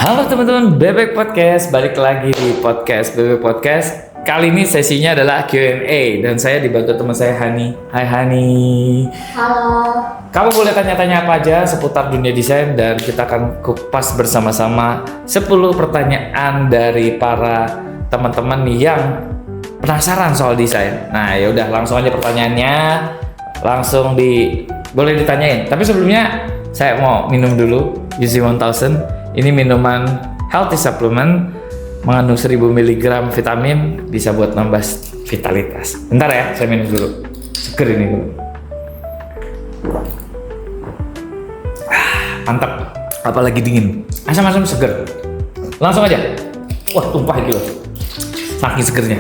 Halo teman-teman Bebek Podcast, balik lagi di podcast Bebek Podcast. Kali ini sesinya adalah Q&A dan saya dibantu teman saya Hani. Hai Hani. Halo. Kamu boleh tanya-tanya apa aja seputar dunia desain dan kita akan kupas bersama-sama 10 pertanyaan dari para teman-teman yang penasaran soal desain. Nah, ya udah langsung aja pertanyaannya, boleh ditanyain. Tapi sebelumnya saya mau minum dulu UC 1000. Ini minuman healthy supplement mengandung 1000 mg vitamin, bisa buat nambah vitalitas. Bentar ya, saya minum dulu. Seger ini dulu. Mantap, apalagi dingin. Asam-asam seger. Langsung aja. Wah, tumpah itu loh. Saking segernya.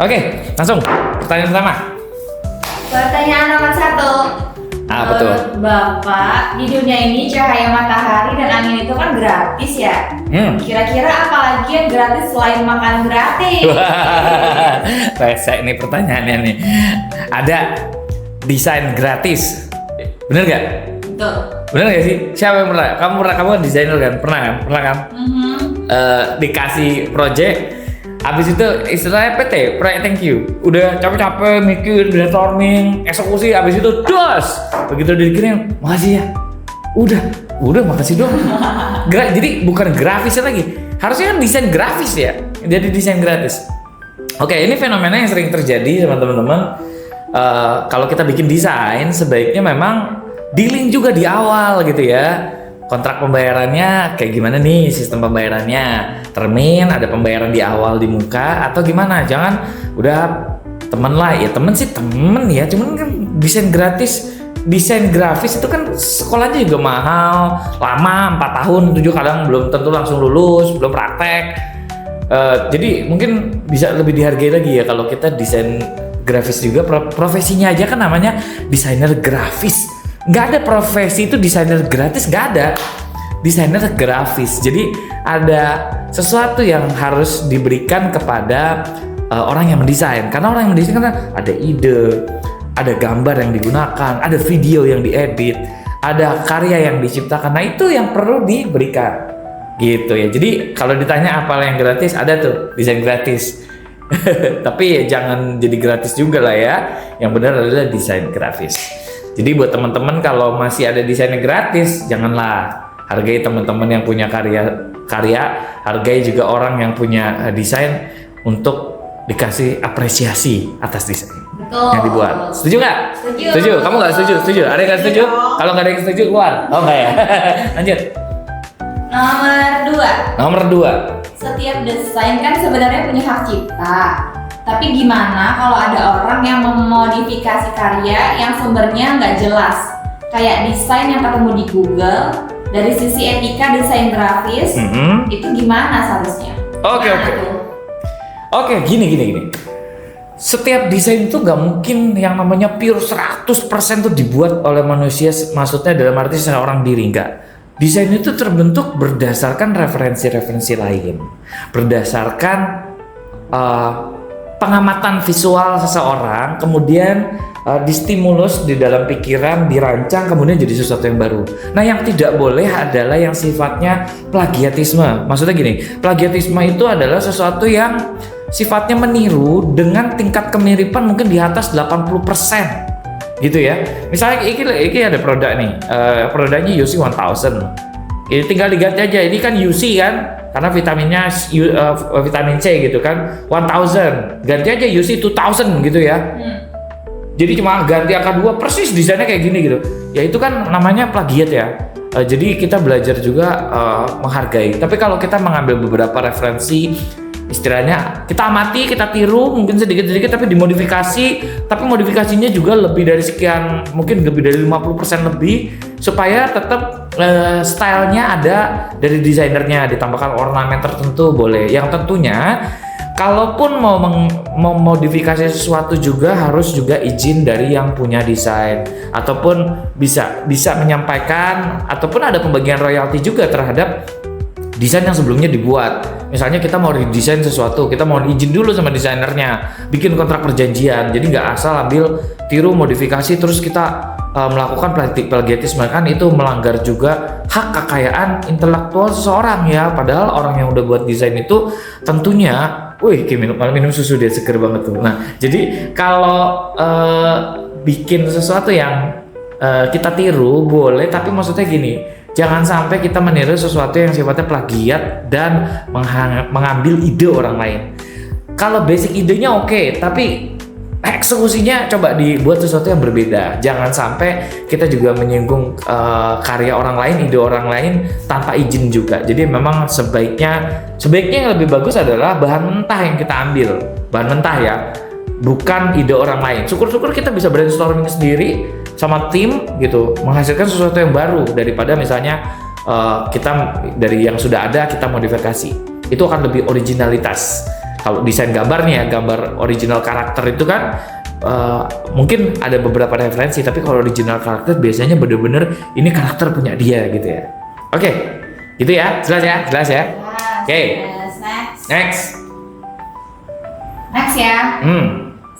Oke, langsung. Pertanyaan pertama. Pertanyaan nomor 1. Apa tuh? Menurut Bapak, di dunia ini cahaya matahari dan angin itu kan gratis ya? Kira-kira apa lagi yang gratis selain makan gratis? Rese nih pertanyaannya nih. Ada desain gratis, bener gak? Betul. Bener gak sih? Siapa yang pernah? Kamu kan desainer kan? Pernah kan? Dikasih project, habis itu istilahnya PT, proyek thank you. Udah capek-capek mikir, brainstorming, eksekusi, habis itu dos. Begitu dikirim, makasih ya. Udah makasih dong. Jadi bukan grafisnya lagi. Harusnya kan desain grafis ya. Jadi desain gratis. Oke, ini fenomena yang sering terjadi sama teman-teman. Kalau kita bikin desain, sebaiknya memang dealing juga di awal gitu ya. Kontrak pembayarannya kayak gimana nih, sistem pembayarannya termin, ada pembayaran di awal di muka atau gimana? Jangan udah temen lah, ya temen sih temen ya, cuman kan desain grafis itu kan sekolahnya juga mahal, lama 4 tahun, 7 kadang belum tentu langsung lulus, belum praktek. Jadi mungkin bisa lebih dihargai lagi ya kalau kita desain grafis juga, profesinya aja kan namanya desainer grafis. Nggak ada profesi itu desainer gratis, nggak ada. Desainer grafis. Jadi ada sesuatu yang harus diberikan kepada orang yang mendesain. Karena orang yang mendesain kan ada ide, ada gambar yang digunakan, ada video yang diedit, ada karya yang diciptakan. Nah itu yang perlu diberikan. Gitu ya. Jadi kalau ditanya apa yang gratis, ada tuh desain gratis. Tapi ya jangan jadi gratis juga lah ya. Yang benar adalah desain grafis. Jadi buat teman-teman kalau masih ada desainnya gratis, janganlah. Hargai teman-teman yang punya karya, hargai juga orang yang punya desain untuk dikasih apresiasi atas desain yang dibuat. Setuju nggak? Setuju. Kamu nggak setuju? Setuju. Ada yang nggak setuju? Kalau nggak ada yang setuju keluar. Oh nggak ya? Lanjut. Nomor 2. Setiap desain kan sebenarnya punya hak cipta. Tapi gimana kalau ada orang yang memodifikasi karya yang sumbernya nggak jelas? Kayak desain yang ketemu di Google, dari sisi etika desain grafis, itu gimana seharusnya? Oke, gini. Setiap desain itu nggak mungkin yang namanya pure 100% tuh dibuat oleh manusia, maksudnya dalam arti seorang diri, enggak. Desain itu terbentuk berdasarkan referensi-referensi lain, berdasarkan pengamatan visual seseorang, kemudian distimulus di dalam pikiran, dirancang, kemudian jadi sesuatu yang baru. Nah, yang tidak boleh adalah yang sifatnya plagiatisme. Maksudnya gini, plagiatisme itu adalah sesuatu yang sifatnya meniru dengan tingkat kemiripan mungkin di atas 80%. Gitu ya. Misalnya ini ada produk nih, produknya UC 1000. Ini tinggal diganti aja, ini kan UC kan, karena vitaminnya vitamin C gitu kan, 1000, ganti aja UC 2000 gitu ya. Jadi cuma ganti angka 2 persis desainnya kayak gini gitu. Ya itu kan namanya plagiat ya. Jadi kita belajar juga menghargai. Tapi kalau kita mengambil beberapa referensi, istilahnya kita amati, kita tiru mungkin sedikit-sedikit tapi dimodifikasi, tapi modifikasinya juga lebih dari sekian, mungkin lebih dari 50% lebih, supaya tetap stylenya ada dari desainernya, ditambahkan ornamen tertentu boleh. Yang tentunya kalaupun mau memodifikasi sesuatu juga harus juga izin dari yang punya desain, ataupun bisa menyampaikan, ataupun ada pembagian royalti juga terhadap desain yang sebelumnya dibuat. Misalnya kita mau redesain sesuatu, kita mau izin dulu sama desainernya, bikin kontrak perjanjian. Jadi nggak asal ambil tiru modifikasi terus kita melakukan plagiarisme, kan itu melanggar juga hak kekayaan intelektual seseorang ya. Padahal orang yang udah buat desain itu tentunya, wih, minum susu dia seger banget tuh. Nah, jadi kalau bikin sesuatu yang kita tiru boleh, tapi maksudnya gini, jangan sampai kita meniru sesuatu yang sifatnya plagiat dan mengambil ide orang lain. Kalau basic idenya oke, tapi eksekusinya coba dibuat sesuatu yang berbeda. Jangan sampai kita juga menyinggung karya orang lain, ide orang lain tanpa izin juga. Jadi memang sebaiknya yang lebih bagus adalah bahan mentah yang kita ambil, bahan mentah ya, bukan ide orang lain. Syukur-syukur kita bisa brainstorming sendiri sama tim gitu, menghasilkan sesuatu yang baru daripada misalnya kita dari yang sudah ada kita modifikasi. Itu akan lebih originalitas. Kalau desain gambar nih ya, gambar original karakter itu kan mungkin ada beberapa referensi, tapi kalau original karakter biasanya bener-bener ini karakter punya dia gitu ya. Oke, gitu ya, jelas ya. Oke. Next ya.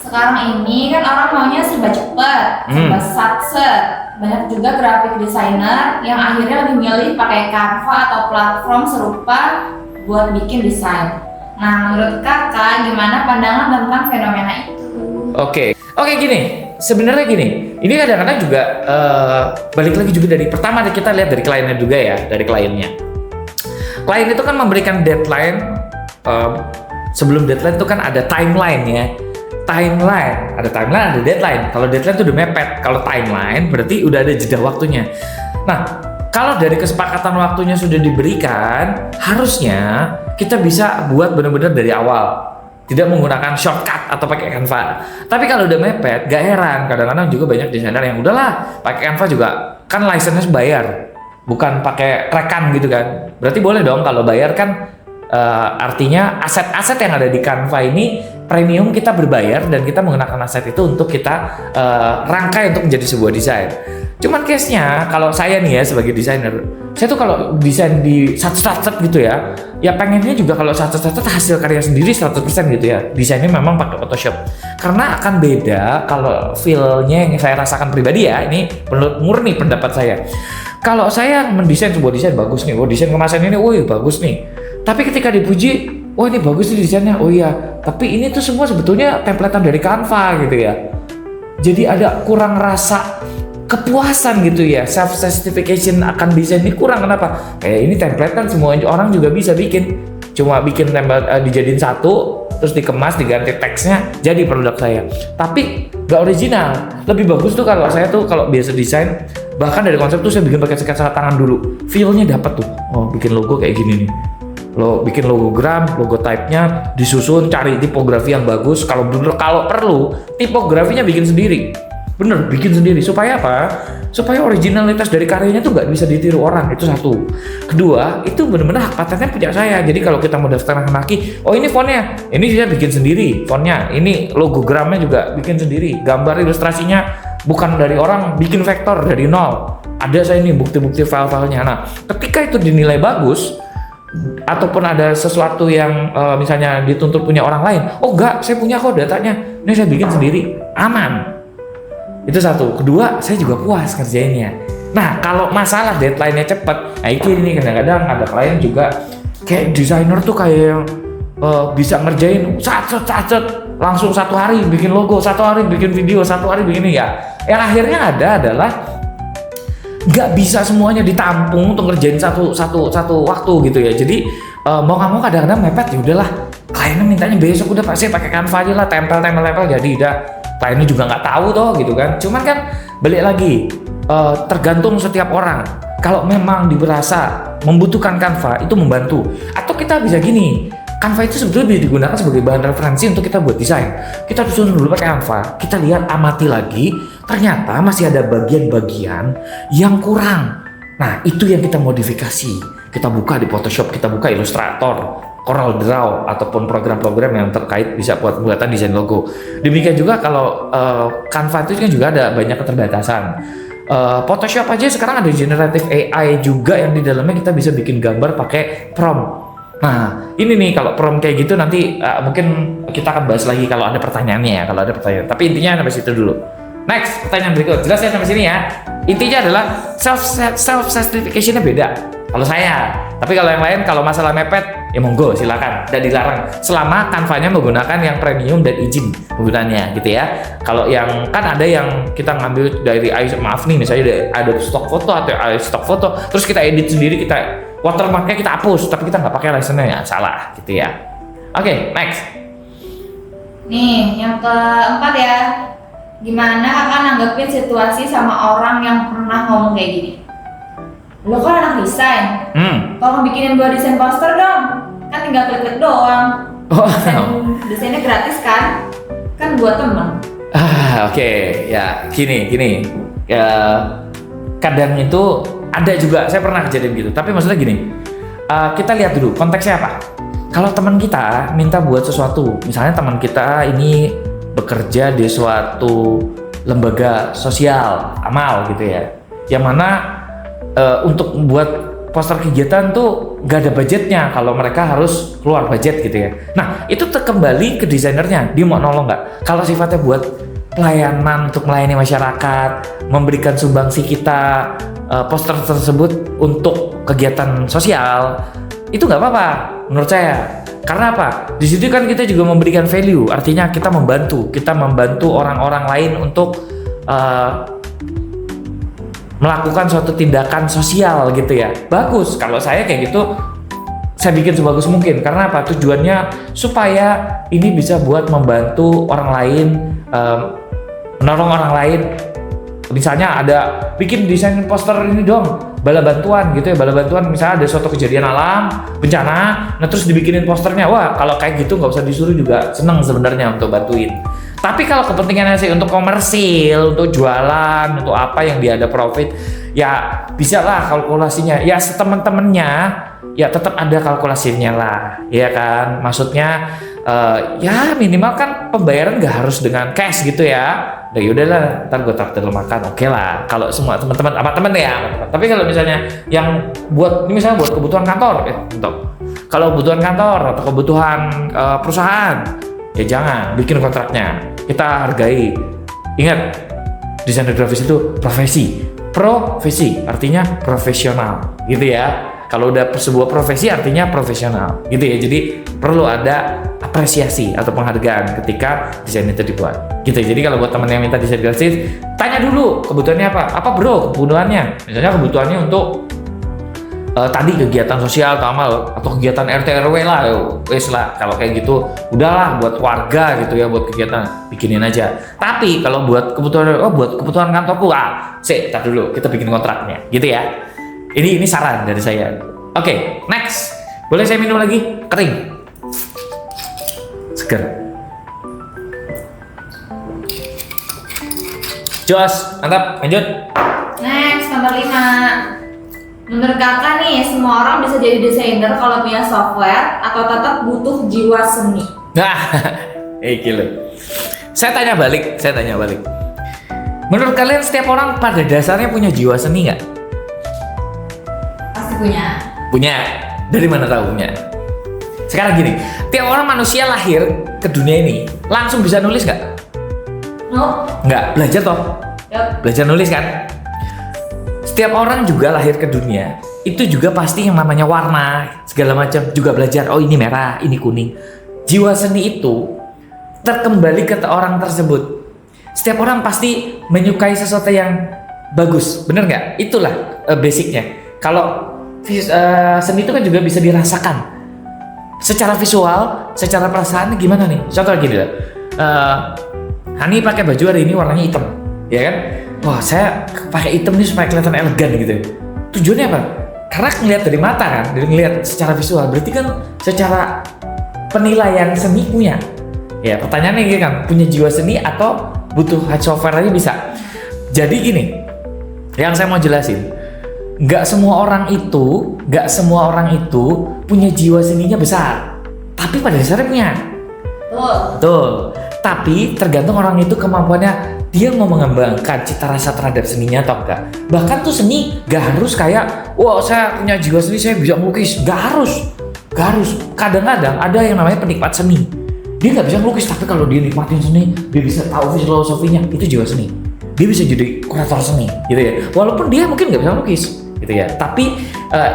Sekarang ini kan orang maunya serba cepet, serba satset. Banyak juga graphic designer yang akhirnya lebih milih pakai Canva atau platform serupa buat bikin desain. Nah, menurut kakak gimana pandangan tentang fenomena itu? Oke, gini. Sebenarnya gini, ini kadang-kadang juga balik lagi juga dari pertama kita lihat dari kliennya juga ya, dari kliennya. Klien itu kan memberikan deadline. Sebelum deadline itu kan ada timeline ya. Ada timeline, ada deadline. Kalau deadline itu udah mepet, kalau timeline berarti udah ada jeda waktunya. Nah, kalau dari kesepakatan waktunya sudah diberikan, harusnya kita bisa buat benar-benar dari awal, tidak menggunakan shortcut atau pakai Canva. Tapi kalau udah mepet, gak heran kadang-kadang juga banyak desainer yang udahlah pakai Canva juga, kan license bayar, bukan pakai rekan gitu kan. Berarti boleh dong kalau bayar kan. Artinya aset-aset yang ada di Canva ini premium, kita berbayar dan kita menggunakan aset itu untuk kita rangkai untuk menjadi sebuah desain. Cuman case-nya kalau saya nih ya sebagai desainer, saya tuh kalau desain di sat-sat gitu ya pengennya juga kalau sat hasil karya sendiri 100% gitu ya. Desainnya memang pakai Photoshop. Karena akan beda kalau feel-nya yang saya rasakan pribadi ya, ini menurut murni pendapat saya. Kalau saya mendesain sebuah desain bagus nih, desain kemasan ini, bagus nih. Tapi ketika dipuji, ini bagus nih desainnya, tapi ini tuh semua sebetulnya templatean dari Canva gitu ya. Jadi ada kurang rasa kepuasan gitu ya, self justification akan desain ini kurang. Kenapa? Kayak ini templatean semua orang juga bisa bikin, cuma bikin template dijadiin satu, terus dikemas, diganti teksnya, jadi produk saya. Tapi gak original. Lebih bagus tuh kalau saya tuh kalau biasa desain, bahkan dari konsep tuh saya bikin pakai sketsa tangan dulu, feel-nya dapat tuh. Bikin logo kayak gini nih. Lo bikin logogram, logo type-nya disusun, cari tipografi yang bagus. Kalau perlu, tipografinya bikin sendiri. Bener, bikin sendiri. Supaya apa? Supaya originalitas dari karyanya tuh nggak bisa ditiru orang. Itu satu. Kedua, itu benar-benar hak patennya punya saya. Jadi kalau kita mau daftar lagi, ini fontnya, ini saya bikin sendiri. Fontnya, ini logogramnya juga bikin sendiri. Gambar ilustrasinya bukan dari orang, bikin vektor dari nol. Ada saya ini bukti-bukti file-filenya. Nah, ketika itu dinilai bagus, ataupun ada sesuatu yang misalnya dituntut punya orang lain, enggak, saya punya kok datanya, ini saya bikin sendiri, aman. Itu satu. Kedua, saya juga puas kerjainnya. Nah, kalau masalah deadline-nya cepet, ini kadang-kadang ada klien juga kayak desainer tuh kayak yang bisa ngerjain sacet langsung 1 hari bikin logo, 1 hari bikin video, 1 hari bikin ini ya. Yang akhirnya ada adalah nggak bisa semuanya ditampung untuk ngerjain satu waktu gitu ya. Jadi mau nggak mau kadang-kadang mepet, ya udahlah, kliennya mintanya besok, udah pasti pakai Canva aja lah, tempel jadi udah. Kliennya juga nggak tahu toh gitu kan. Cuman kan balik lagi, tergantung setiap orang. Kalau memang dirasa membutuhkan Canva, itu membantu. Atau kita bisa gini, Canva itu sebetulnya bisa digunakan sebagai bahan referensi untuk kita buat desain. Kita susun dulu pakai Canva, kita lihat, amati lagi, ternyata masih ada bagian-bagian yang kurang. Nah, itu yang kita modifikasi. Kita buka di Photoshop, kita buka Illustrator, Corel Draw, ataupun program-program yang terkait bisa buat pembuatan desain logo. Demikian juga kalau Canva itu kan juga ada banyak keterbatasan. Photoshop aja sekarang ada generative AI juga yang di dalamnya kita bisa bikin gambar pakai prompt. Nah, ini nih kalau prompt kayak gitu nanti mungkin kita akan bahas lagi kalau ada pertanyaannya ya, Tapi intinya sampai situ dulu. Next, pertanyaan berikut. Jelas ya sampai sini ya. Intinya adalah self certification-nya beda. Kalau saya, tapi kalau yang lain kalau masalah mepet ya monggo silakan, tidak dilarang selama Canva-nya menggunakan yang premium dan izin penggunaannya gitu ya. Kalau yang kan ada yang kita ngambil dari maaf nih misalnya dari Adobe Stock Photo atau Stock Photo terus kita edit sendiri, kita watermarknya kita hapus tapi kita nggak pakai license-nya, ya salah gitu ya. Oke, next. Nih, yang keempat ya. Gimana kakak nanggepin situasi sama orang yang pernah ngomong kayak gini? Lo kan anak desain, kalau bikinin gua desain poster dong, kan tinggal klik-klik doang. Desainnya gratis kan? Kan buat temen. Oke. Ya gini. Ya, kadang itu ada juga, saya pernah kejadian gitu. Tapi maksudnya gini, kita lihat dulu konteksnya apa. Kalau teman kita minta buat sesuatu, misalnya teman kita ini bekerja di suatu lembaga sosial, amal gitu ya, yang mana untuk membuat poster kegiatan tuh gak ada budgetnya kalau mereka harus keluar budget gitu ya. Nah itu kembali ke desainernya, dia mau nolong nggak? Kalau sifatnya buat pelayanan untuk melayani masyarakat, memberikan sumbangsi kita poster tersebut untuk kegiatan sosial, itu nggak apa-apa menurut saya. Karena apa? Di situ kan kita juga memberikan value, artinya kita membantu orang-orang lain untuk melakukan suatu tindakan sosial gitu ya. Bagus, kalau saya kayak gitu saya bikin sebagus mungkin. Karena apa? Tujuannya supaya ini bisa buat membantu orang lain, menolong orang lain. Misalnya ada bikin desain poster ini dong, bala bantuan gitu ya, bala bantuan misalnya ada suatu kejadian alam, bencana, nah terus dibikinin posternya. Wah kalau kayak gitu nggak usah disuruh juga seneng sebenarnya untuk bantuin. Tapi kalau kepentingannya sih untuk komersil, untuk jualan, untuk apa yang dia ada profit, ya bisa lah kalkulasinya. Ya setemen-temennya, ya tetap ada kalkulasinya lah, ya kan. Maksudnya ya minimal kan pembayaran nggak harus dengan cash gitu ya. Nah yaudahlah, ntar gue traktir makan, oke lah. Kalau semua teman-teman, apa temen ya. Tapi kalau misalnya yang buat, ini misalnya buat kebutuhan kantor, kalau kebutuhan kantor atau kebutuhan perusahaan, ya jangan bikin kontraknya. Kita hargai. Ingat, desainer grafis itu profesi, artinya profesional, gitu ya. Kalau udah sebuah profesi artinya profesional, gitu ya. Jadi perlu ada apresiasi atau penghargaan ketika desain itu dibuat, gitu. Jadi kalau buat teman yang minta desain grafis, tanya dulu kebutuhannya apa. Apa bro kebutuhannya? Misalnya kebutuhannya untuk tadi kegiatan sosial atau amal atau kegiatan RT RW lah, wes lah. Kalau kayak gitu udahlah buat warga gitu ya, buat kegiatan bikinin aja. Tapi kalau buat kebutuhan kantorku, tar dulu kita bikin kontraknya, gitu ya. Ini saran dari saya. Oke, next. Boleh saya minum lagi? Kering. Seger. Jos, mantap. Lanjut. Next, nomor 5. Menurut kakak nih, semua orang bisa jadi desainer kalau punya software atau tetap butuh jiwa seni? Nah, gila. Saya tanya balik. Menurut kalian setiap orang pada dasarnya punya jiwa seni nggak? Pasti punya. Punya. Dari mana tahu punya? Sekarang gini, tiap orang manusia lahir ke dunia ini langsung bisa nulis nggak? No. Nggak, belajar toh? Yep. Belajar nulis kan? Setiap orang juga lahir ke dunia itu juga pasti yang namanya warna segala macam juga belajar. Oh ini merah, ini kuning. Jiwa seni itu terkembali ke orang tersebut. Setiap orang pasti menyukai sesuatu yang bagus, bener nggak? Itulah basicnya. Kalau seni itu kan juga bisa dirasakan secara visual, secara perasaan. Gimana nih? Contoh gini lah. Hani pakai baju hari ini warnanya hitam, ya kan? Wah, saya pakai hitam nih supaya kelihatan elegan gitu. Tujuannya apa? Karena ngelihat dari mata kan, dari ngelihat secara visual. Berarti kan secara penilaian seni punya. Ya, pertanyaannya gitu kan, punya jiwa seni atau butuh software aja bisa. Jadi gini, yang saya mau jelasin, nggak semua orang itu punya jiwa seninya besar. Tapi pada dasarnya punya. Betul. Tapi tergantung orang itu kemampuannya, dia mau mengembangkan cita rasa terhadap seninya atau enggak. Bahkan tuh seni gak harus kayak, wah saya punya jiwa seni, saya bisa melukis. Gak harus. Kadang-kadang ada yang namanya penikmat seni. Dia gak bisa melukis, tapi kalau dia nikmatin seni, dia bisa tahu filosofinya, itu jiwa seni. dia bisa jadi kurator seni gitu ya. Walaupun dia mungkin nggak bisa melukis gitu ya. Tapi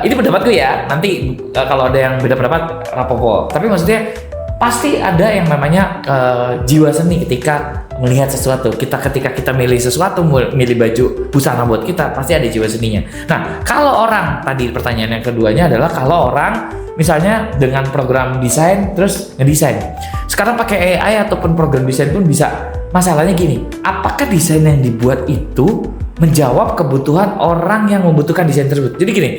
ini pendapatku ya. Nanti kalau ada yang beda pendapat rapopo. Tapi maksudnya pasti ada yang namanya jiwa seni ketika melihat sesuatu. Ketika kita milih sesuatu, milih baju busana buat kita, pasti ada jiwa seninya. Nah, kalau orang tadi pertanyaan yang keduanya adalah kalau orang misalnya dengan program desain terus ngedesain. Sekarang pakai AI ataupun program desain pun bisa. Masalahnya gini, apakah desain yang dibuat itu menjawab kebutuhan orang yang membutuhkan desain tersebut? Jadi gini,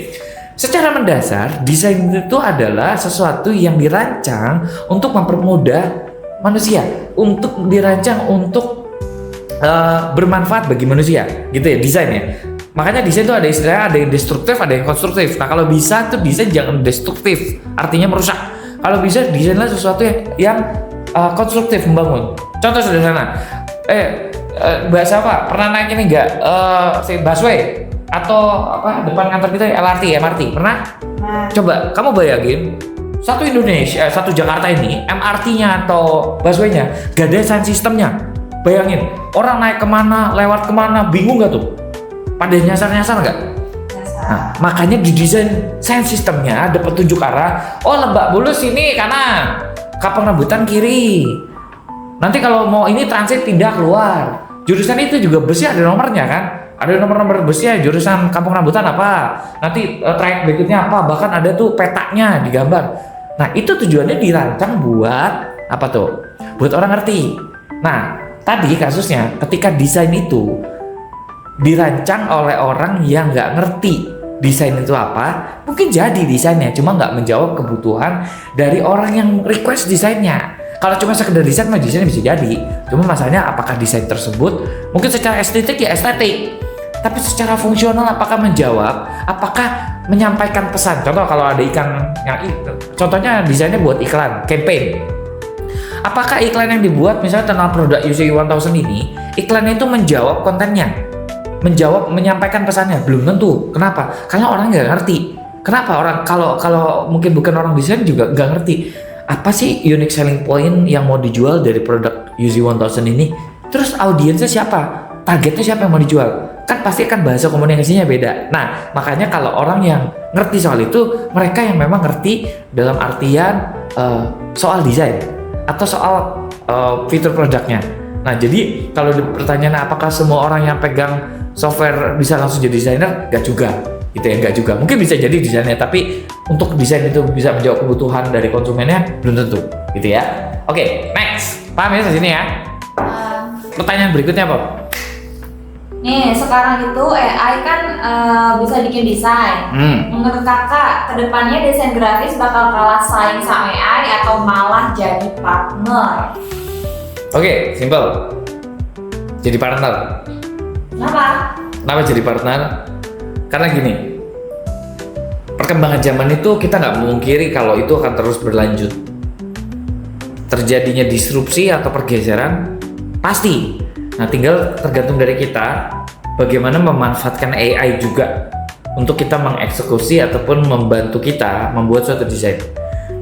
secara mendasar desain itu adalah sesuatu yang dirancang untuk mempermudah manusia, untuk dirancang untuk bermanfaat bagi manusia, gitu ya desainnya. Makanya desain itu ada istilahnya, ada yang destruktif, ada yang konstruktif. Nah kalau bisa tuh desain jangan destruktif, artinya merusak. Kalau bisa desainlah sesuatu yang konstruktif, membangun. Contoh sederhana, bahasa apa? Pernah naik ini nggak? Si busway atau apa depan kantor kita LRT, MRT? Pernah? Coba kamu bayangin satu Indonesia, satu Jakarta ini MRT-nya atau busway-nya gak ada sound sistemnya. Bayangin orang naik kemana, lewat kemana, bingung nggak tuh? Pada nyasar-nyasar nggak? Nah, makanya didesain sound sistemnya ada petunjuk arah. Oh Lebak Bulus ini kanan, Kampung Rambutan kiri. Nanti kalau mau ini transit pindah keluar. Jurusan itu juga busnya ada nomornya kan? Ada nomor-nomor busnya, jurusan Kampung Rambutan apa? Nanti trayek berikutnya apa? Bahkan ada tuh petanya digambar. Nah itu tujuannya dirancang buat apa tuh? Buat orang ngerti. Nah tadi kasusnya ketika desain itu dirancang oleh orang yang nggak ngerti desain itu apa, mungkin jadi desainnya cuma nggak menjawab kebutuhan dari orang yang request desainnya. Kalau cuma sekedar desain mah desainnya bisa jadi, cuma masalahnya apakah desain tersebut mungkin secara estetik ya estetik, tapi secara fungsional apakah menjawab, apakah menyampaikan pesan. Contoh kalau ada ikan yang contohnya desainnya buat iklan campaign, apakah iklan yang dibuat misalnya tentang produk UC 1000 ini iklannya itu menjawab kontennya, menyampaikan pesannya? Belum tentu. Kenapa? Karena orang nggak ngerti. Kenapa orang kalau mungkin bukan orang desain juga nggak ngerti apa sih unique selling point yang mau dijual dari produk UZ 1000 ini. Terus audiensnya siapa? Targetnya siapa yang mau dijual? Kan pasti kan bahasa komunikasinya beda. Nah makanya kalau orang yang ngerti soal itu, mereka yang memang ngerti dalam artian soal desain atau soal fitur produknya. Nah jadi kalau pertanyaan apakah semua orang yang pegang software bisa langsung jadi desainer? Gak juga, gitu ya, gak juga. Mungkin bisa jadi desainer, tapi untuk desain itu bisa menjawab kebutuhan dari konsumennya belum tentu, gitu ya. Oke, next, paham ya sini ya? Pertanyaan berikutnya apa? Nih sekarang itu AI kan bisa bikin desain. Menurut kakak, kedepannya desain grafis bakal kalah saing sama AI atau malah jadi partner? Oke, simple. Jadi partner. Kenapa? Kenapa jadi partner? Karena gini, perkembangan zaman itu kita nggak memungkiri kalau itu akan terus berlanjut. Terjadinya disrupsi atau pergeseran pasti. Nah, tinggal tergantung dari kita bagaimana memanfaatkan AI juga untuk kita mengeksekusi ataupun membantu kita membuat suatu desain.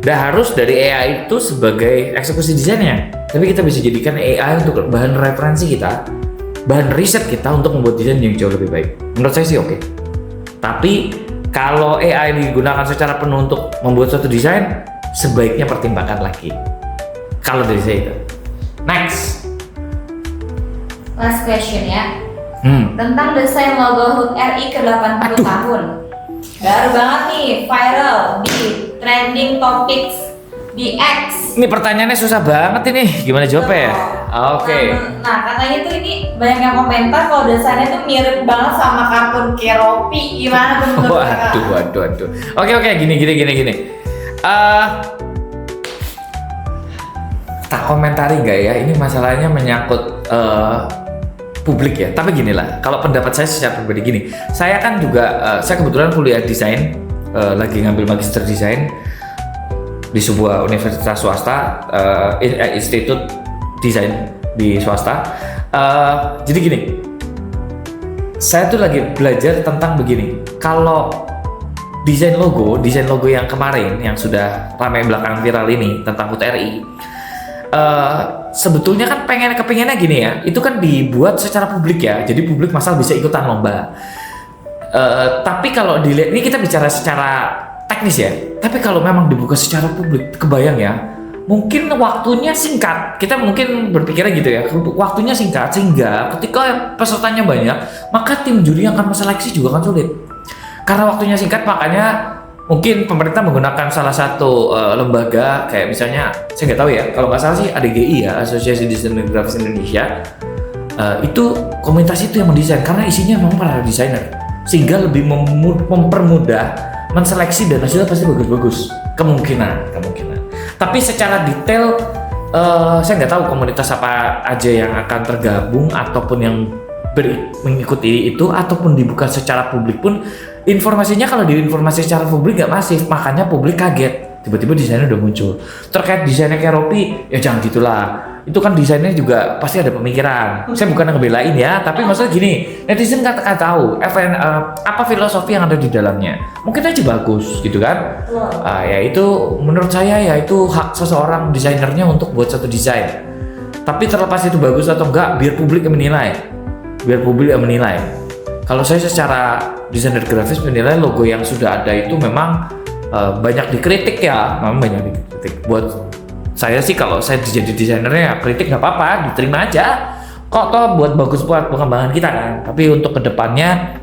Dan harus dari AI itu sebagai eksekusi desainnya, tapi kita bisa jadikan AI untuk bahan referensi kita, bahan riset kita untuk membuat desain yang jauh lebih baik. Menurut saya sih oke. Tapi kalau AI digunakan secara penuh untuk membuat suatu desain, sebaiknya pertimbangkan lagi. Kalau dari saya itu. Next. Last question ya. Tentang desain logo HUT RI ke 80 tahun. Baru banget nih, viral di trending topics di X. Ini pertanyaannya susah banget ini. Gimana jawabnya ya? Oke. Nah, katanya tuh ini banyak yang komentar kalau desainnya tuh mirip banget sama kartun Keropi. Gimana tuh menurut kakak? Waduh. Oke, gini. Tak komentari nggak ya? Ini masalahnya menyangkut publik ya. Tapi gini lah, kalau pendapat saya secara pribadi gini, saya kan juga saya kebetulan kuliah desain, lagi ngambil magister desain di sebuah universitas swasta, institut desain di swasta. Jadi gini, saya tuh lagi belajar tentang begini. Kalau desain logo yang kemarin yang sudah ramai belakangan viral ini tentang HUT RI, sebetulnya kan kepengennya gini ya, itu kan dibuat secara publik ya, jadi publik masal bisa ikutan lomba. Tapi kalau dilihat, ini kita bicara secara teknis ya, tapi kalau memang dibuka secara publik, kebayang ya, mungkin waktunya singkat. Kita mungkin berpikirnya gitu ya, waktunya singkat sehingga ketika pesertanya banyak, maka tim juri yang akan seleksi juga akan sulit. Karena waktunya singkat, makanya mungkin pemerintah menggunakan salah satu lembaga kayak misalnya, saya nggak tahu ya, kalau nggak salah sih ADGI ya, Asosiasi Desainer Grafis Indonesia. Itu komunitas itu yang mendesain karena isinya memang para desainer, sehingga lebih mempermudah menseleksi dan hasilnya pasti bagus-bagus. Kemungkinan. Tapi secara detail saya nggak tahu komunitas apa aja yang akan tergabung ataupun yang mengikuti itu, ataupun dibuka secara publik pun informasinya, kalau diinformasi secara publik nggak masif, makanya publik kaget tiba-tiba desainnya udah muncul. Terkait desainnya kayak Ropi, ya jangan gitulah, itu kan desainnya juga pasti ada pemikiran. Saya bukan ngebelain ya, tapi maksudnya gini, netizen kan tahu apa filosofi yang ada di dalamnya, mungkin aja bagus gitu kan. Ya itu menurut saya ya itu hak seseorang desainernya untuk buat satu desain. Tapi terlepas itu bagus atau enggak, biar publik yang menilai. Kalau saya secara desainer grafis menilai logo yang sudah ada itu memang banyak dikritik ya, memang banyak dikritik. Buat saya sih, kalau saya jadi desainernya ya kritik nggak apa-apa, diterima aja. Kok toh buat bagus buat pengembangan kita kan. Tapi untuk kedepannya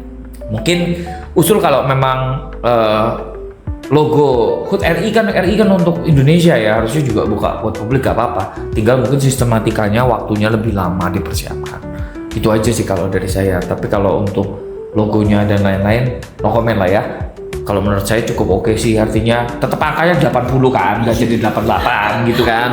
mungkin usul kalau memang logo HUT RI kan untuk Indonesia ya, harusnya juga buka buat publik nggak apa-apa. Tinggal mungkin sistematikanya waktunya lebih lama dipersiapkan. Itu aja sih kalau dari saya. Tapi kalau untuk logonya dan lain-lain, no comment lah ya. Kalau menurut saya cukup oke sih, artinya tetap angkanya 80 kan, nggak jadi 88 gitu kan.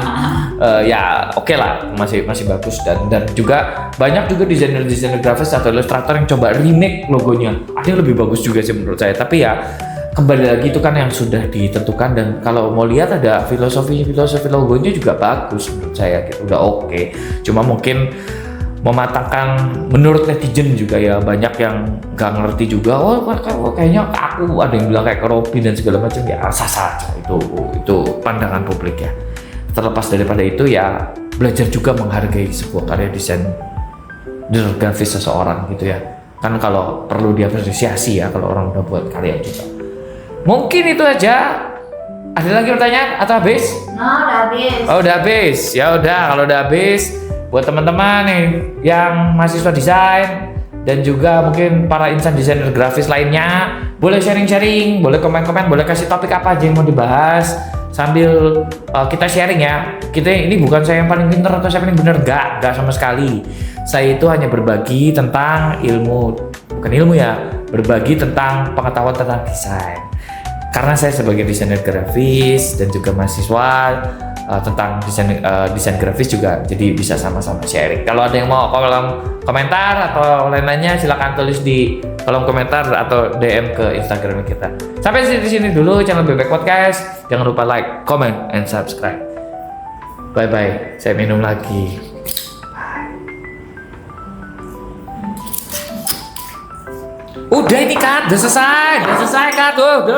Ya oke lah, masih bagus. Dan juga banyak juga desainer grafis atau ilustrator yang coba remake logonya. Ada yang lebih bagus juga sih menurut saya. Tapi ya kembali lagi itu kan yang sudah ditentukan, dan kalau mau lihat ada filosofi logonya juga bagus menurut saya gitu, udah oke. Cuma mungkin mematangkan menurut netizen juga ya, banyak yang nggak ngerti juga. Kayaknya aku, ada yang bilang kayak ke Robin dan segala macam, ya sah saja, itu pandangan publik ya. Terlepas daripada itu ya, belajar juga menghargai sebuah karya desain grafis seseorang gitu ya, kan kalau perlu diapresiasi ya kalau orang udah buat karya juga. Mungkin itu aja. Ada lagi pertanyaan atau habis? Udah habis. Oh, udah habis. Ya udah, kalau udah habis, buat teman-teman nih yang mahasiswa desain dan juga mungkin para insan desainer grafis lainnya, boleh sharing-sharing, boleh komen-komen, boleh kasih topik apa aja yang mau dibahas sambil kita sharing ya. Kita ini bukan saya yang paling pintar atau saya paling benar, enggak sama sekali. Saya itu hanya berbagi tentang ilmu, bukan ilmu ya, berbagi tentang pengetahuan tentang desain. Karena saya sebagai desainer grafis dan juga mahasiswa tentang desain grafis juga, jadi bisa sama-sama sharing. Kalau ada yang mau kolom komentar atau lain-lainnya, silakan tulis di kolom komentar atau DM ke Instagram kita. Sampai di sini dulu channel Bebek Podcast. Jangan lupa like, comment, and subscribe. Bye bye. Saya minum lagi. Udah ini kan, udah selesai kan tuh.